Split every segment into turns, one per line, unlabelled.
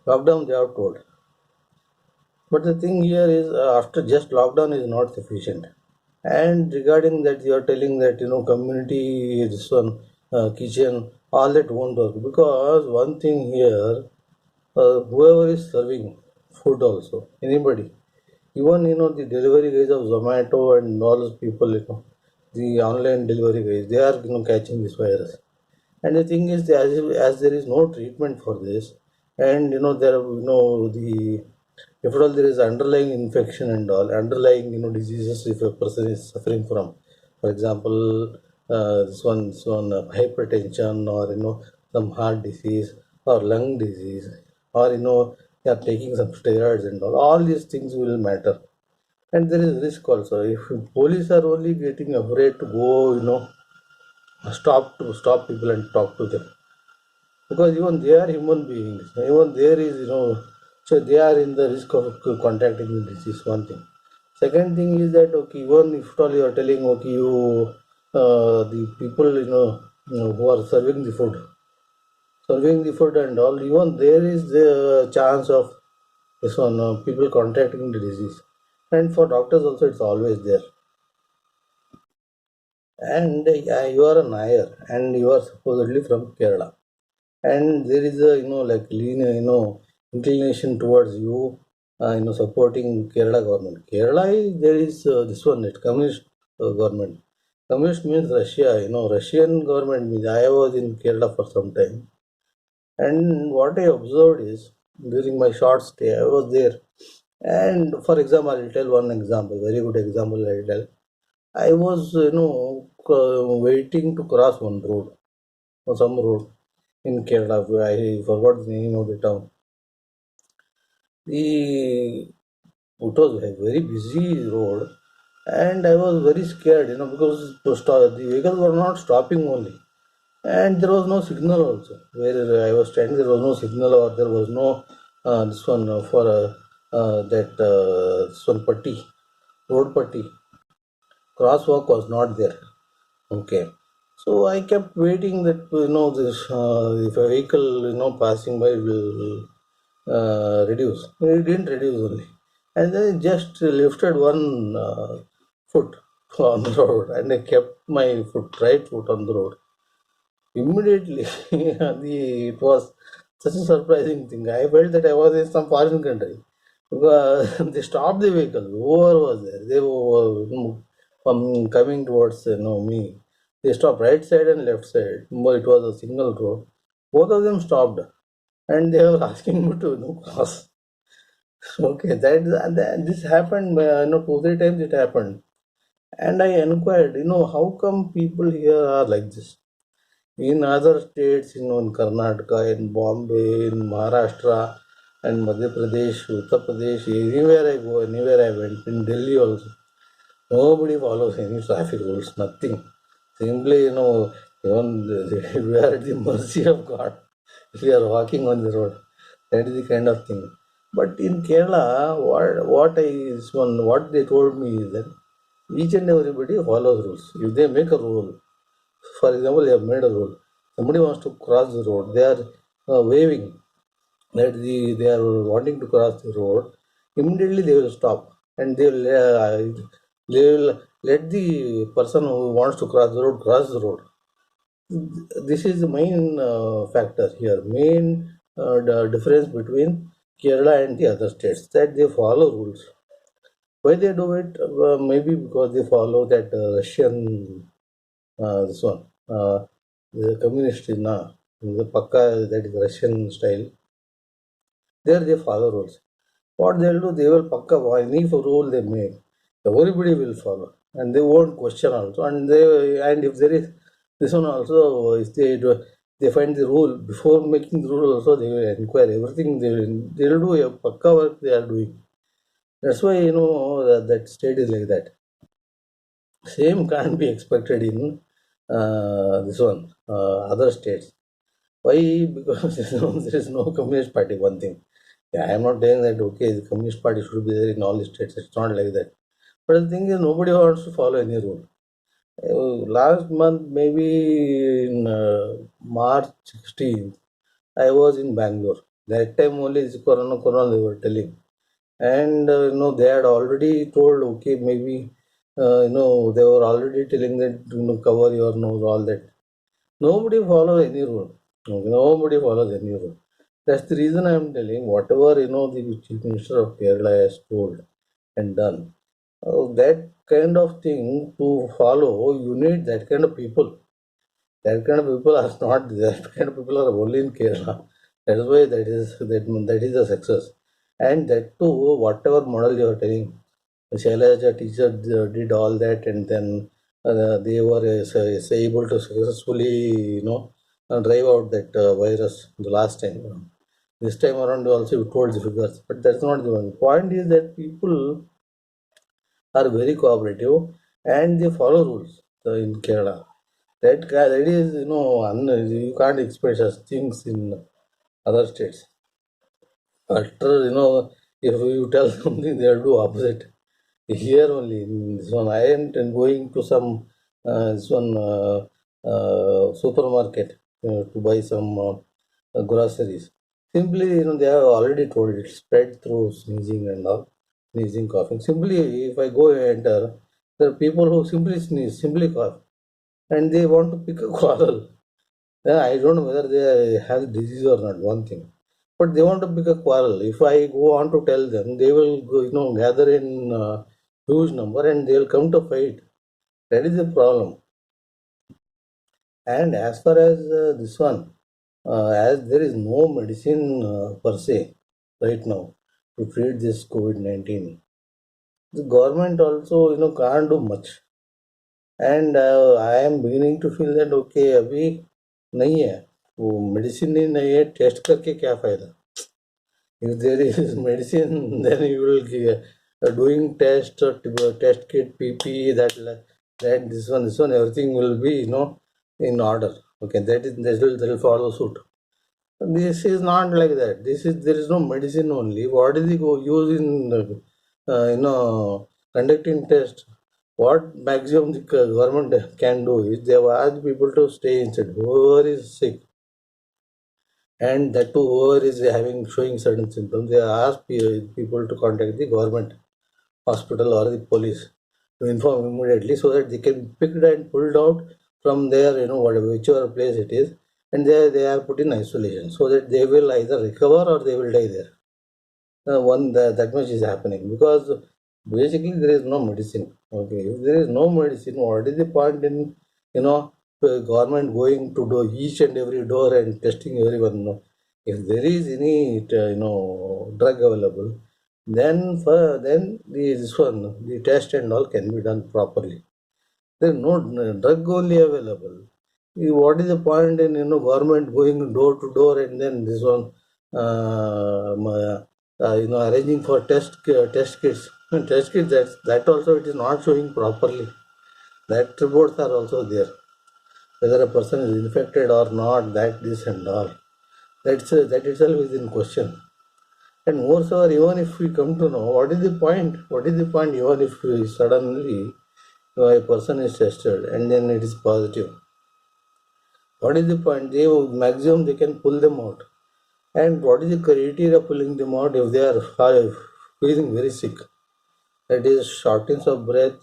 Lockdown they have told. But the thing here is, after just lockdown is not sufficient. And regarding that, you are telling that community this one kitchen, all that won't work because one thing here, whoever is serving food also, anybody, even the delivery guys of Zomato and all those people, the online delivery guys, they are catching this virus. And the thing is, as there is no treatment for this, and there are, the if at all there is underlying infection and all underlying diseases if a person is suffering from, for example, this one hypertension or some heart disease or lung disease or they are taking some steroids and all these things will matter. And there is risk also. If police are only getting afraid to go, stop people and talk to them, because even they are human beings. Even there is, so they are in the risk of contacting the disease. One thing. Second thing is that okay, even if at all you are telling okay, the people who are serving the food and all, even there is the chance of this one people contacting the disease. And for doctors also, it's always there. And you are a Nair, and you are supposedly from Kerala, and there is a like lean inclination towards supporting Kerala government. Kerala is, there is this one, it communist government. Communist means Russia. Russian government means. I was in Kerala for some time, and what I observed is during my short stay I was there. And for example, I'll tell one example, very good example. I'll tell. I was waiting to cross one road, or some road in Kerala. I forgot the name of the town. The It was a very busy road, and I was very scared, because the vehicles were not stopping only, and there was no signal also. Where I was standing, there was no signal, or there was no this one for that this one putty, road putty, crosswalk was not there. Okay. So I kept waiting that this if a vehicle passing by will reduce. It didn't reduce only, and then it just lifted one foot on the road, and I kept my right foot on the road. Immediately, it was such a surprising thing. I felt that I was in some foreign country because they stopped the vehicle. Whoever was there, they were coming towards me. They stopped right side and left side. But it was a single road. Both of them stopped, and they were asking me to cross. Okay, this happened. 2 3 times it happened, and I inquired. How come people here are like this? In other states, in Karnataka, in Bombay, in Maharashtra, and Madhya Pradesh, Uttar Pradesh, anywhere I go, anywhere I went, in Delhi also, nobody follows any traffic rules, nothing. Simply, even we are at the mercy of God. We are walking on the road. That is the kind of thing. But in Kerala, what they told me is that each and everybody follows rules. If they make a rule, for example, they have made a rule. Somebody wants to cross the road. They are waving that they are wanting to cross the road. Immediately they will stop, and they will let the person who wants to cross the road cross the road. This is the main factor here. Main the difference between Kerala and the other states, that they follow rules. Why they do it? Maybe because they follow that Russian this one. The communist in the Pakka, that is Russian style. There they follow rules. What they'll do, they will Pakka any rule they make, everybody will follow, and they won't question also. And if there is this one also, if they find the rule before making the rule also, they will inquire everything. They'll do a Pakka work they are doing. That's why that state is like that. Same can't be expected in this one other states. Why? Because there is no communist party. One thing. Yeah, I am not saying that okay, the communist party should be there in all the states. It's not like that. But the thing is, nobody wants to follow any rule. Last month, maybe in March 16th, I was in Bangalore. That time only is corona they were telling. And they had already told, okay, maybe, they were already telling that, cover your nose, all that. Nobody follows any rule. Okay, nobody follows any rule. That's the reason I'm telling whatever the Chief Minister of Kerala has told and done. That kind of thing to follow, you need that kind of people. That kind of people are not. That kind of people are only in Kerala. That is why that is a success. And that too, whatever model you are telling, Shailaja teacher did all that, and then they were able to successfully, drive out that virus the last time. This time around, also you told the figures, but that's not the one. Point is that people are very cooperative and they follow rules in Kerala. That is, you can't expect such things in other states. After, if you tell something, they'll do opposite. Here only, in this one, I am going to some this one supermarket to buy some groceries. Simply, they have already told it spread through sneezing and all, sneezing, coughing. Simply, if I go and enter, there are people who simply sneeze, simply cough, and they want to pick a quarrel. I don't know whether they have disease or not, one thing. But they want to pick a quarrel. If I go on to tell them, they will go, gather in huge number and they will come to fight. That is the problem. And as far as this one, as there is no medicine per se right now to treat this COVID-19, the government also, can't do much. And I am beginning to feel that okay, अभी नहीं है वो medicine ही नहीं है test करके क्या फायदा. If there is medicine, then you will give, doing test kit, PPE, that this one, everything will be in order. Okay, that will follow suit. This is not like that. There is no medicine only. What is the use in conducting test? What maximum the government can do is they have asked people to stay inside. Whoever is sick, and that too whoever is having showing certain symptoms, they ask people to contact the government hospital or the police to inform immediately so that they can be picked and pulled out from there, whatever whichever place it is, and they are put in isolation so that they will either recover or they will die there. That much is happening because basically there is no medicine. Okay, if there is no medicine, what is the point in government going to do each and every door and testing everyone? No? If there is any drug available, then the test and all can be done properly. There is no drug only available. What is the point in government going door to door and then this one arranging for test kits? Test kits, that also it is not showing properly. That reports are also there. Whether a person is infected or not, that this and all. That itself is in question. And moreover, even if we come to know what is the point, even if suddenly a person is tested and then it is positive, what is the point? Maximum they can pull them out. And what is the criteria of pulling them out if they are feeling very sick? That is shortness of breath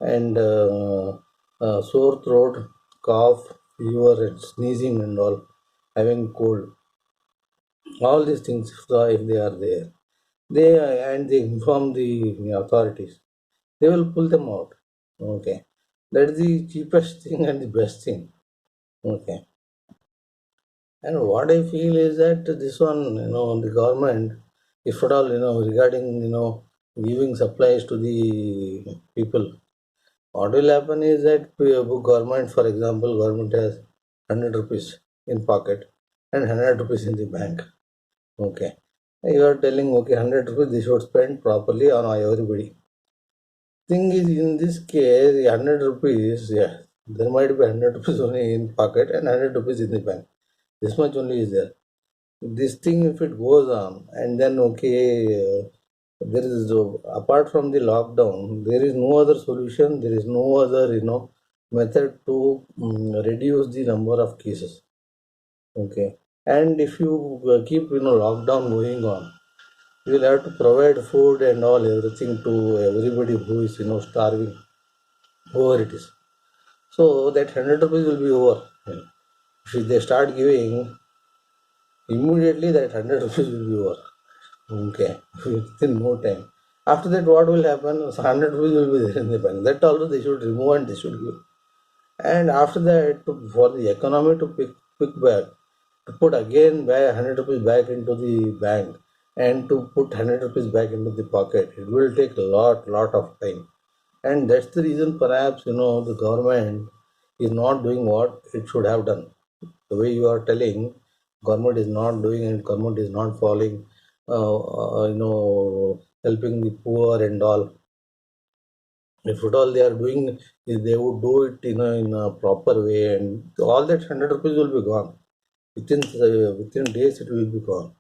and sore throat, cough, fever, and sneezing and all, having cold. All these things, if they are there, they inform the authorities. They will pull them out. Okay, that is the cheapest thing and the best thing. Okay. And what I feel is that this one, the government, if at all, regarding, giving supplies to the people, what will happen is that government, for example, government has 100 rupees in pocket and 100 rupees in the bank. Okay. You are telling, okay, 100 rupees they should spend properly on everybody. Thing is, in this case, the 100 rupees, yeah, there might be 100 rupees only in pocket and 100 rupees in the bank. This much only is there. This thing, if it goes on, and then okay, there is apart from the lockdown, there is no other solution. There is no other method to reduce the number of cases. Okay, And if you keep lockdown going on, you will have to provide food and all everything to everybody who is starving, whoever it is. So that 100 rupees will be over. If they start giving, immediately that 100 rupees will be over. Okay, within no time. After that, what will happen? 100 rupees will be there in the bank. That also they should remove and they should give. And after that, for the economy to pick back, to put again back 100 rupees back into the bank and to put 100 rupees back into the pocket, it will take a lot of time. And that's the reason perhaps the government is not doing what it should have done. The way you are telling, government is not doing and government is not following, helping the poor and all. If at all they are doing, if they would do it in a proper way, and all that 100 rupees will be gone within days. It will be gone.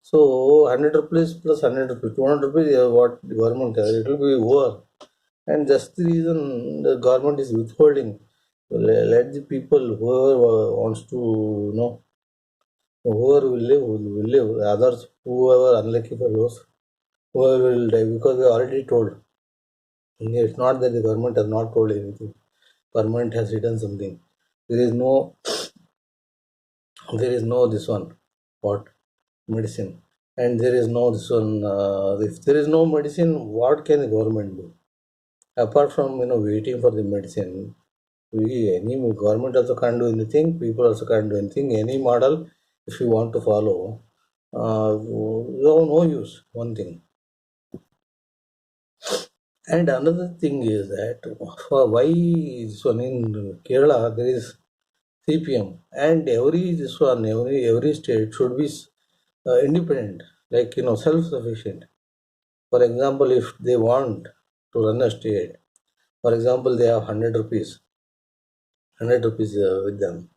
So 100 rupees plus 100 rupees, 200 rupees, what the government has, it will be over. And that's the reason the government is withholding. Let the people, whoever wants to, whoever will live. Others, whoever unlucky for those, whoever will die, because we already told. It's not that the government has not told anything. Government has written something. There is no, there is no this one, what medicine, and there is no this one. If there is no medicine, what can the government do? Apart from waiting for the medicine, any government also can't do anything. People also can't do anything. Any model, if you want to follow, you have no use. One thing. And another thing is that for why this one in Kerala there is CPM, and every state should be independent, like self-sufficient. For example, if they want to run a state, for example, they have 100 rupees with them,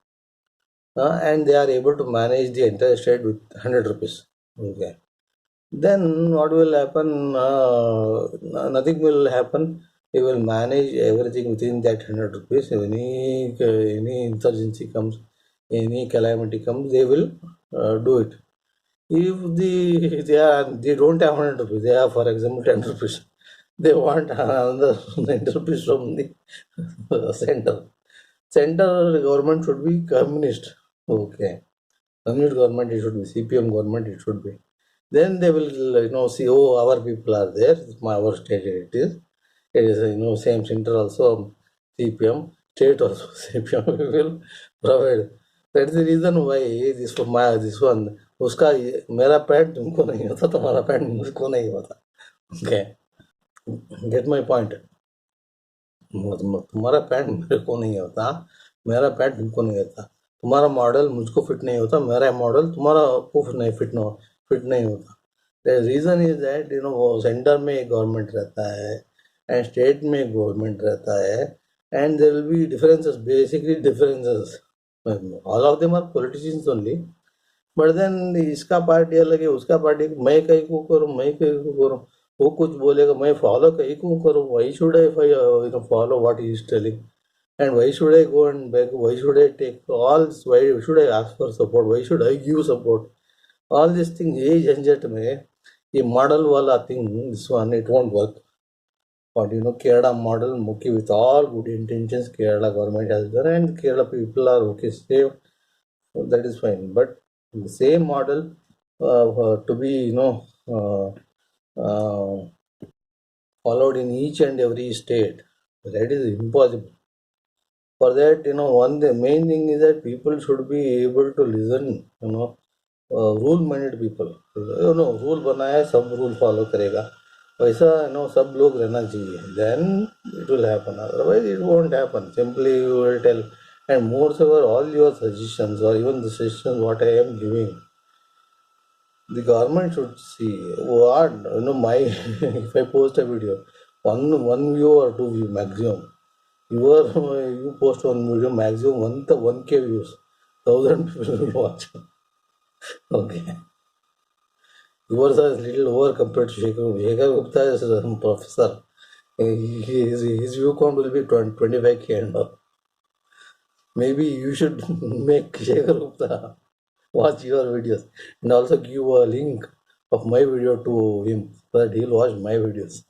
and they are able to manage the entire state with 100 rupees. Okay, then what will happen? Nothing will happen. They will manage everything within that 100 rupees. If any insurgency comes, any calamity comes, they will do it. If they don't have 100 rupees, they have, for example, 10 rupees. They want another 90 rupees from the center. Center government should be communist. Okay, communist government, it should be CPM government. It should be. Then they will see, oh, our people are there. Our state it is. It is same center also CPM, state also CPM. We will provide. That's the reason why this one उसका मेरा pant तुमको नहीं होता, तुम्हारा pant मुझको नहीं होता. Okay, get my point. तुम्हारा पैंट मेरे को नहीं होता, मेरा पैंट तुमको नहीं होता. तुम्हारा मॉडल मुझको फिट नहीं होता, मेरा मॉडल तुम्हारा को फिट नहीं होता. The reason is that centre में एक गवर्नमेंट रहता है एंड स्टेट में एक गवर्नमेंट रहता है, and there will be differences, basically differences. All of them are politicians only, but then इसका पार्टी अलग है, उसका पार्टी, मैं कहीं को करूँ, मैं कहीं को करूँ, वो कुछ बोलेगा, मैं फॉलो कहीं को करूँ. Why should I follow what he is telling, and why should I go and beg, why should I take all, why should I ask for support, why should I give support? All these things, ये झंझट में ये model वाला thing, this one, it won't work. But Kerala model, okay, with all good intentions, Kerala government has done, and Kerala people are okay, safe, so that is fine. But the same model to be uh, followed in each and every state, that is impossible. For that, the main thing is that people should be able to listen, rule minded people. Rule बना है, सब rule follow करेगा, वैसा सब लोग रहना चाहिए. Then it will happen, otherwise it won't happen. Simply you will tell, and moreover, all your suggestions or even the suggestions what I am giving, the government should see what my if I post a video, one view or two view maximum. You post one video, maximum 1K views, 1,000 people will watch. Okay. Yours are little over compared to Shekhar Gupta is a professor. His view count will be 25K and all. Maybe you should make Shekhar Gupta watch your videos, and also give a link of my video to him so that he'll watch my videos.